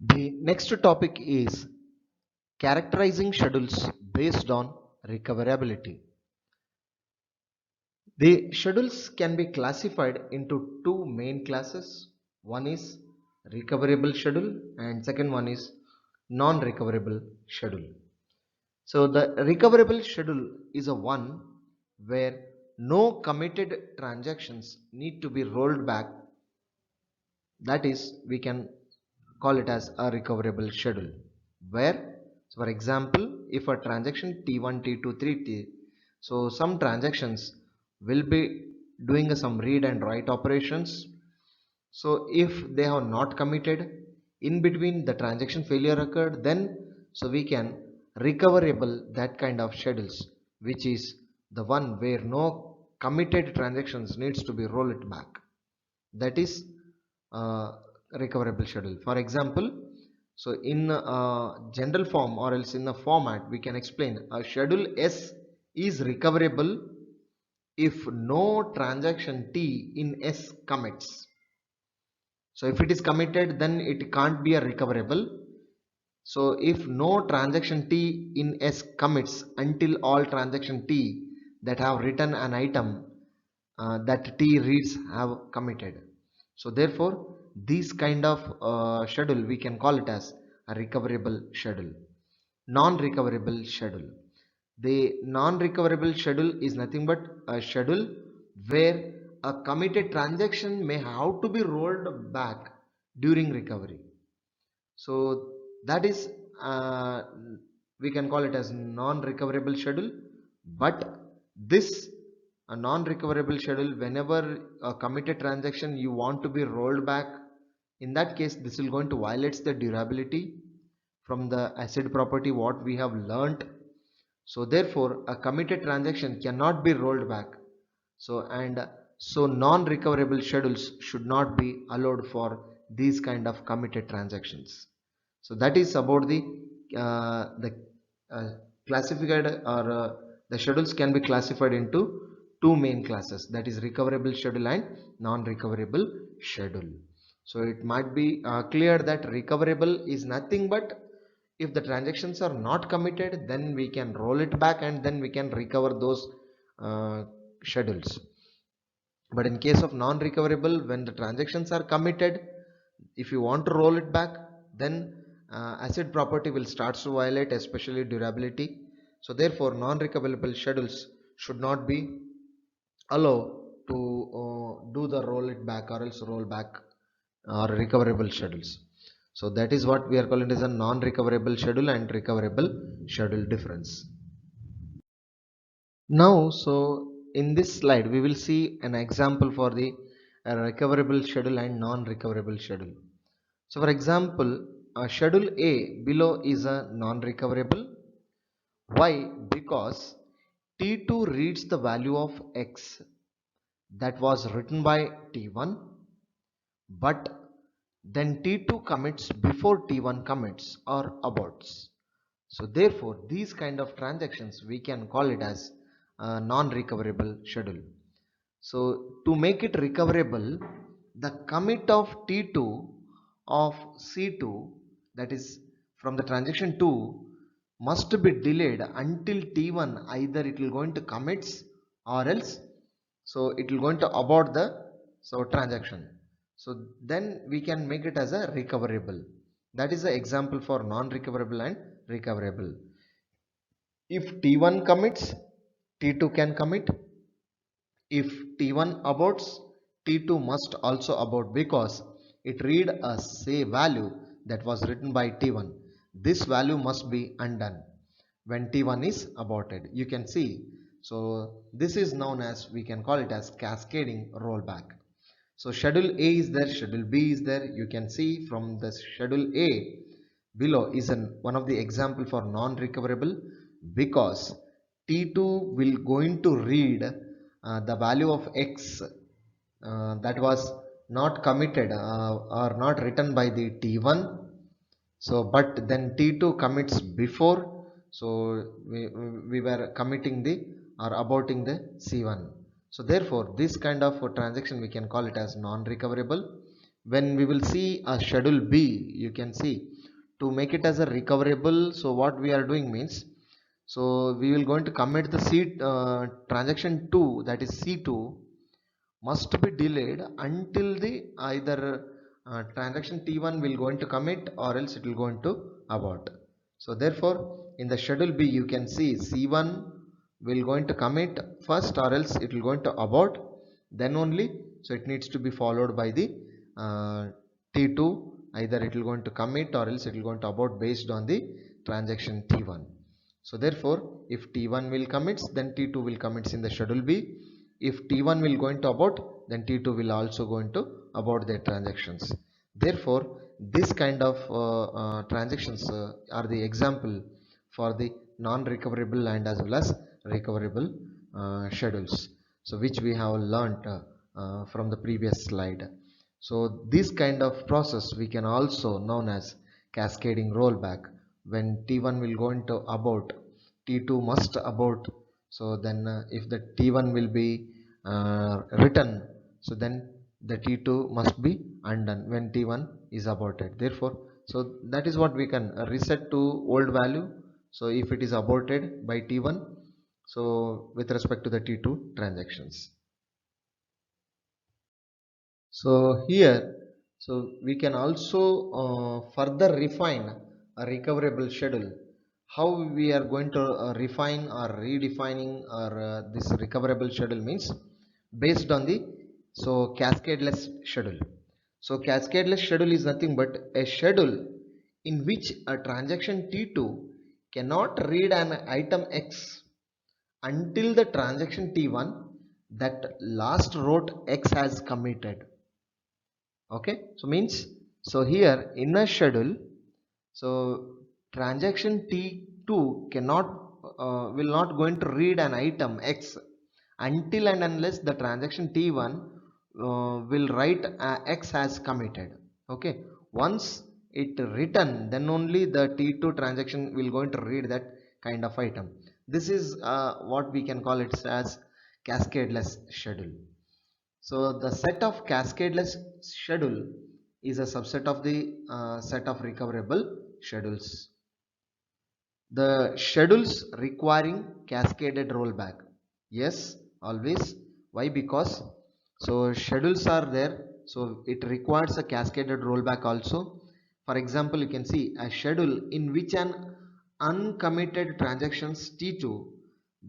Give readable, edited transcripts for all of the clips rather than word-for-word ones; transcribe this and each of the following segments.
The next topic is characterizing schedules based on recoverability. The schedules can be classified into two main classes. One is recoverable schedule and second one is non-recoverable schedule. So the recoverable schedule is a one where no committed transactions need to be rolled back. That is, we can call it as a recoverable schedule where, so for example, if a transaction t1 t2 3t, so some transactions will be doing some read and write operations. So if they have not committed, in between the transaction failure occurred, then so we can recoverable that kind of schedules, which is the one where no committed transactions needs to be rolled back. That is recoverable schedule. For example, so in general form or else in the format, we can explain a schedule S is recoverable if no transaction T in S commits. So if it is committed, then it can't be a recoverable. So if no transaction T in S commits until all transaction T that have written an item that T reads have committed. So therefore, this kind of schedule we can call it as a recoverable schedule. Non-recoverable schedule. The non-recoverable schedule is nothing but a schedule where a committed transaction may have to be rolled back during recovery. So that is we can call it as non-recoverable schedule. But this a non-recoverable schedule, whenever a committed transaction you want to be rolled back, in that case this will going to violate the durability from the asset property what we have learnt. So therefore a committed transaction cannot be rolled back. So non-recoverable schedules should not be allowed for these kind of committed transactions. So that is about the uh, classified or the schedules can be classified into two main classes, that is recoverable schedule and non-recoverable schedule. So it might be clear that recoverable is nothing but if the transactions are not committed, then we can roll it back and then we can recover those uh, schedules. But in case of non-recoverable, when the transactions are committed, if you want to roll it back, then asset property will start to violate, especially durability. So therefore non-recoverable schedules should not be allowed to do the roll it back or else roll back or recoverable schedules. So that is what we are calling as a non-recoverable schedule and recoverable schedule difference. Now, so in this slide, we will see an example for the recoverable schedule and non-recoverable schedule. So for example, schedule A below is a non-recoverable. Why? Because T2 reads the value of X that was written by T1, but then T2 commits before T1 commits or aborts. So therefore, these kind of transactions we can call it as a non-recoverable schedule. So to make it recoverable, the commit of T2 of C2, that is from the transaction 2, must be delayed until T1 either it will going to commits or else so it will going to abort the transaction. So then we can make it as a recoverable. That is the example for non-recoverable and recoverable. If T1 commits, T2 can commit. If T1 aborts, T2 must also abort because it read a say value that was written by T1. This value must be undone when T1 is aborted. You can see. So this is known as, we can call it as cascading rollback. So schedule A is there, schedule B is there. You can see from the schedule A, below is one of the example for non-recoverable, because T2 will going to read the value of x that was not committed or not written by the T1. So but then T2 commits before, so we were committing the or aborting the C1. So therefore this kind of transaction we can call it as non-recoverable. When we will see a schedule B, you can see, to make it as a recoverable, so what we are doing means, so we will going to commit the transaction 2, that is C2, must be delayed until the either transaction T1 will going to commit or else it will going to abort. So therefore in the schedule B you can see C1 will going to commit first or else it will going to abort, then only, so it needs to be followed by the T2, either it will going to commit or else it will going to abort based on the transaction T1. So therefore if T1 will commits, then T2 will commits in the schedule B. If T1 will going to abort, then T2 will also going to abort their transactions. Therefore this kind of transactions are the example for the non-recoverable and as well as recoverable schedules, so which we have learnt from the previous slide. So this kind of process we can also known as cascading rollback. When T1 will go into abort, T2 must abort. So then if the T1 will be written, so then the T2 must be undone when T1 is aborted. Therefore, so that is what we can reset to old value. So if it is aborted by T1, so with respect to the T2 transactions. So here, so we can also further refine a recoverable schedule. How we are going to refine or redefining or this recoverable schedule means based on the cascadeless schedule. So cascadeless schedule is nothing but a schedule in which a transaction T2 cannot read an item X until the transaction T1 that last wrote X has committed. Okay, so means, so here in a schedule, so transaction T2 cannot will not going to read an item X until and unless the transaction T1 will write X has committed. Okay, once it written, then only the T2 transaction will going to read that kind of item. This is what we can call it as cascadeless schedule. So the set of cascadeless schedule is a subset of the set of recoverable schedules. The schedules requiring cascaded rollback. Yes, always. Why? Because so schedules are there, so it requires a cascaded rollback also. For example, you can see a schedule in which an uncommitted transactions T2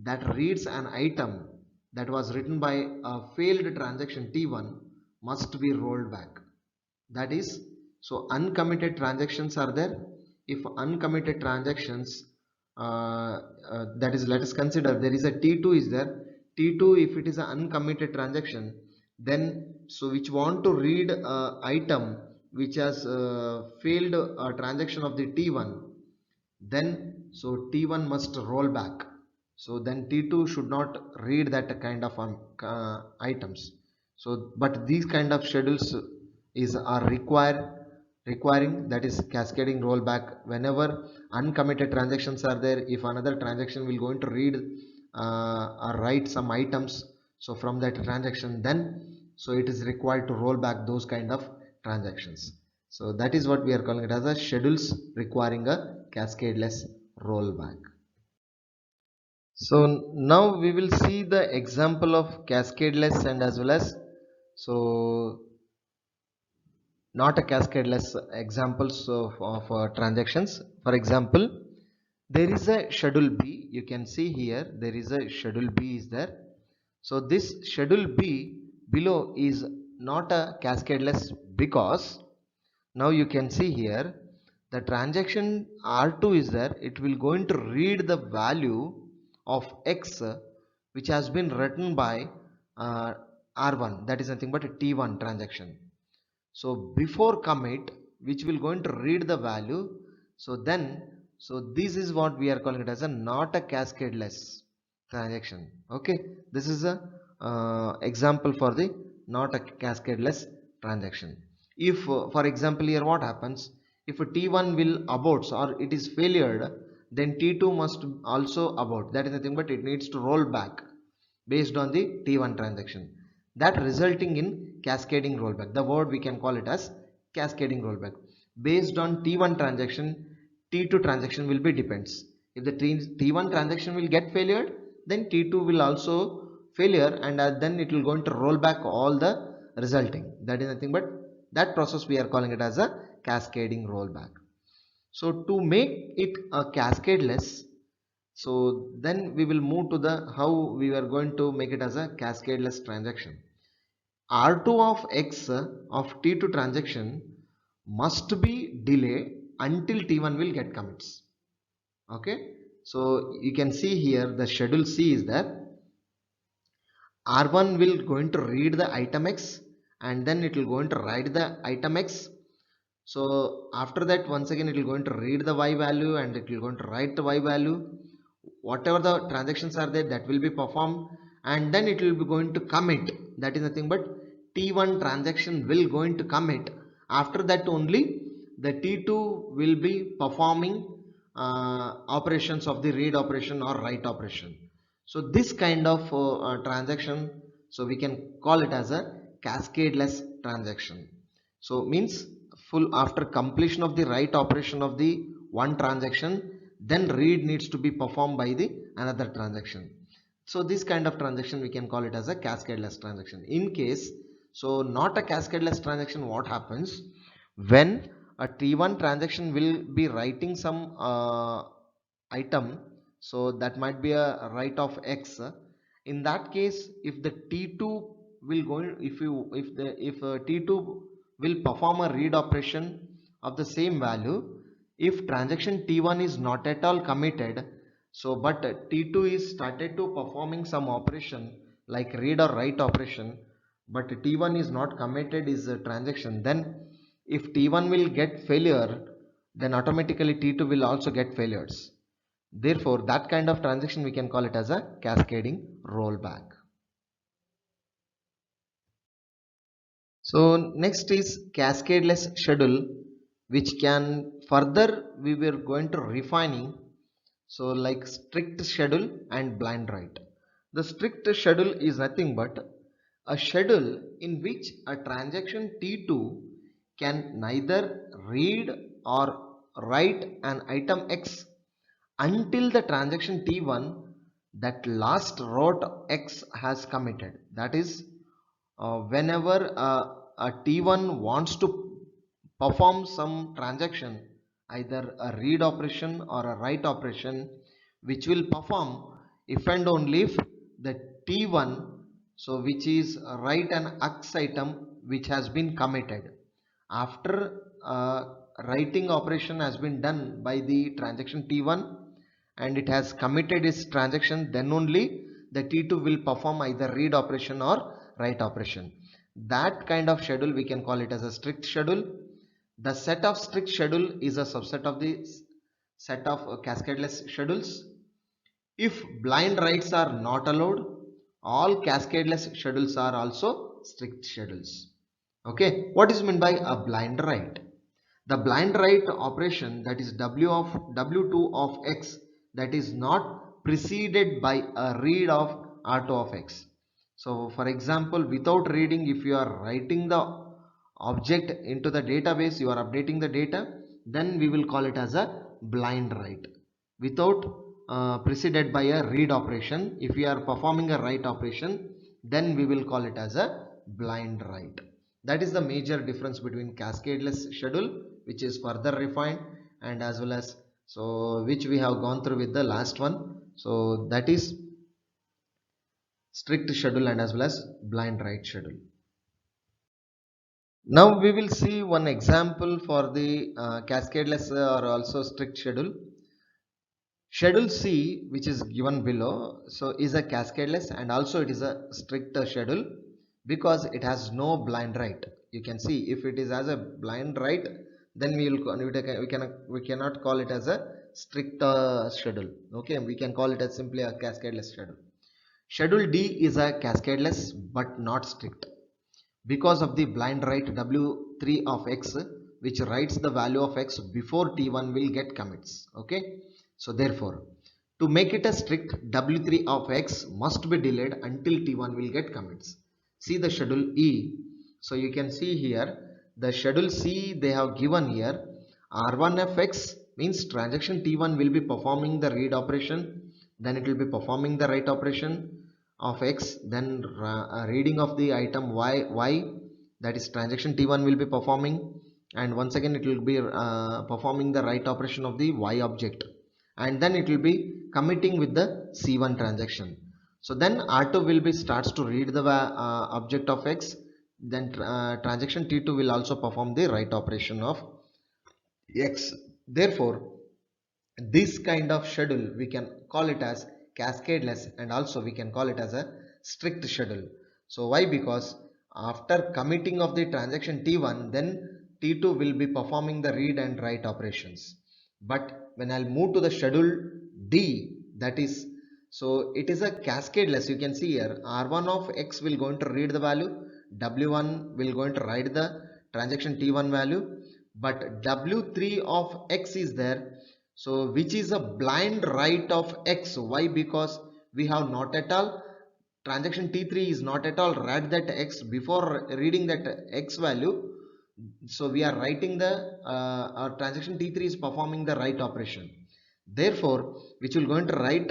that reads an item that was written by a failed transaction T1 must be rolled back. That is, so uncommitted transactions are there. If uncommitted transactions that is, let us consider there is a T2 is there. T2, if it is an uncommitted transaction, then so which want to read item which has failed transaction of the T1, then so T1 must roll back. So then T2 should not read that kind of items. So but these kind of schedules is are requiring, that is cascading rollback. Whenever uncommitted transactions are there, if another transaction will going to read or write some items, so from that transaction, then so it is required to roll back those kind of transactions. So that is what we are calling it as a schedules requiring a cascadeless rollback. So now we will see the example of cascadeless and as well as so not a cascadeless examples of transactions. For example, there is a schedule B. You can see here there is a schedule B is there. So this schedule B below is not a cascadeless, because now you can see here the transaction R2 is there. It will going to read the value of X which has been written by uh, R1, that is nothing but a T1 transaction. So before commit, which will going to read the value, So this is what we are calling it as a not a cascadeless transaction. Okay, this is a example for the not a cascadeless transaction. If for example here what happens, if a T1 will aborts or it is failured, then T2 must also abort. That is nothing but it needs to roll back based on the T1 transaction, that resulting in cascading rollback. The word we can call it as cascading rollback. Based on T1 transaction, T2 transaction will be depends. If the T1 transaction will get failure, then T2 will also failure, and then it will going to roll back all the resulting. That is nothing but that process we are calling it as a cascading rollback. So to make it a cascadeless, so then we will move to the how we are going to make it as a cascadeless transaction. R2 of X of T2 transaction must be delayed until T1 will get commits. Okay, so you can see here the schedule C is that R1 will going to read the item X and then it will going to write the item X. So after that, once again it will going to read the Y value and it will going to write the Y value. Whatever the transactions are there, that will be performed, and then it will be going to commit. That is nothing but T1 transaction will going to commit. After that only the T2 will be performing operations of the read operation or write operation. So this kind of transaction, so we can call it as a cascadeless transaction. So means full after completion of the write operation of the one transaction, then read needs to be performed by the another transaction. So this kind of transaction we can call it as a cascadeless transaction. In case, so not a cascadeless transaction, what happens when a T1 transaction will be writing some item, so that might be a write of X. In that case, if the T2 will go, if T2 will perform a read operation of the same value, if transaction T1 is not at all committed, so but T2 is started to performing some operation like read or write operation, but T1 is not committed is a transaction, then if T1 will get failure, then automatically T2 will also get failures. Therefore, that kind of transaction we can call it as a cascading rollback. So next is cascadeless schedule, which can further we were going to refining. So like strict schedule and blind write. The strict schedule is nothing but a schedule in which a transaction T2 can neither read or write an item X until the transaction T1 that last wrote X has committed. That is, whenever a T1 wants to perform some transaction, either a read operation or a write operation, which will perform if and only if the T1, so which is write an X item which has been committed. After writing operation has been done by the transaction T1 and it has committed its transaction, then only the T2 will perform either read operation or write operation. That kind of schedule we can call it as a strict schedule. The set of strict schedule is a subset of the set of cascadeless schedules. If blind writes are not allowed, all cascadeless schedules are also strict schedules. Okay, what is meant by a blind write? The blind write operation, that is W2 of X, that is not preceded by a read of R2 of X. So for example, without reading, if you are writing the object into the database, you are updating the data, then we will call it as a blind write. Without preceded by a read operation, if we are performing a write operation, then we will call it as a blind write. That is the major difference between cascadeless schedule, which is further refined, and as well as so which we have gone through with the last one. So that is strict schedule and as well as blind write schedule. Now we will see one example for the cascadeless or also strict schedule. Schedule C, which is given below, so is a cascadeless and also it is a strict schedule because it has no blind write. You can see if it is as a blind write, then we cannot call it as a strict schedule. Okay, we can call it as simply a cascadeless schedule. Schedule D is a cascadeless but not strict because of the blind write w3 of x, which writes the value of x before t1 will get commits. Okay, so therefore to make it a strict, w3 of x must be delayed until t1 will get commits. See the schedule E. So you can see here the schedule C they have given here. R1 of x means transaction T1 will be performing the read operation, then it will be performing the write operation of x, then reading of the item y, that is transaction T1 will be performing, and once again it will be performing the write operation of the y object, and then it will be committing with the C1 transaction. So then R2 will be starts to read the object of x, then transaction T2 will also perform the write operation of x. Therefore this kind of schedule we can call it as cascadeless, and also we can call it as a strict schedule. So why? Because after committing of the transaction T1, then T2 will be performing the read and write operations. But when I'll move to the schedule D, that is, so it is a cascadeless. You can see here R1 of x will going to read the value, W1 will going to write the transaction T1 value, but W3 of x is there, so which is a blind write of x. Why? Because we have not at all, transaction T3 is not at all read that x before reading that x value. So we are writing the our transaction T3 is performing the write operation. Therefore which will going to write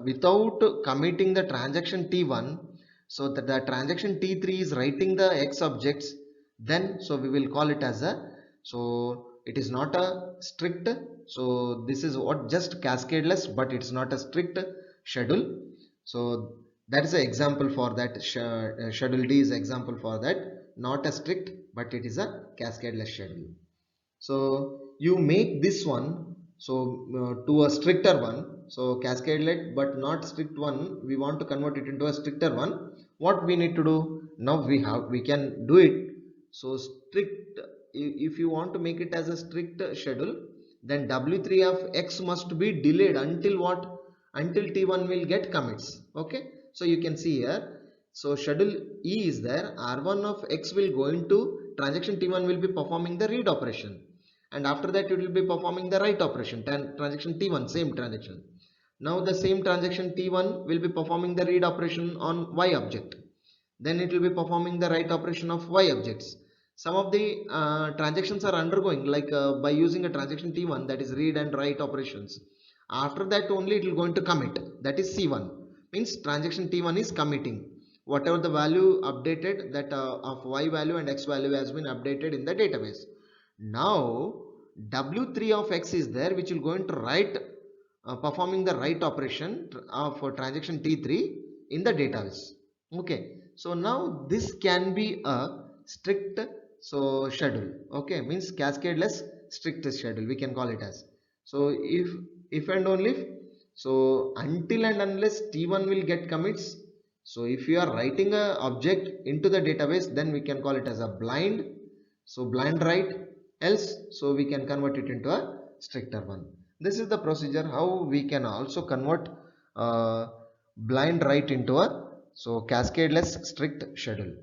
without committing the transaction T1, so that the transaction T3 is writing the x objects, then so we will call it as a, so it is not a strict, so this is what just cascadeless, but it's not a strict schedule. So that is an example for that. Schedule D is example for that, not a strict but it is a cascadeless schedule. So you make this one, so to a stricter one, so cascadeless but not strict one, we want to convert it into a stricter one. What we need to do now, we can do it. So strict, if you want to make it as a strict schedule, then w3 of x must be delayed until what? Until t1 will get commits. Okay, so you can see here, so schedule E is there, R1 of x will going to transaction T1 will be performing the read operation, and after that it will be performing the write operation. Transaction T1 same transaction. Now the same transaction T1 will be performing the read operation on Y object, then it will be performing the write operation of Y objects. Some of the transactions are undergoing like by using a transaction T1, that is read and write operations. After that only it will going to commit, that is C1, means transaction T1 is committing whatever the value updated, that of Y value and X value has been updated in the database. Now W3 of X is there, which will going to write performing the write operation for transaction T3 in the database. Okay, so now this can be a strict so schedule. Okay, means cascadeless strict schedule we can call it as. So if and only if, so until and unless T1 will get commits, so if you are writing a object into the database, then we can call it as a blind, so blind write, else so we can convert it into a stricter one. This is the procedure how we can also convert blind write into a so cascadeless strict schedule.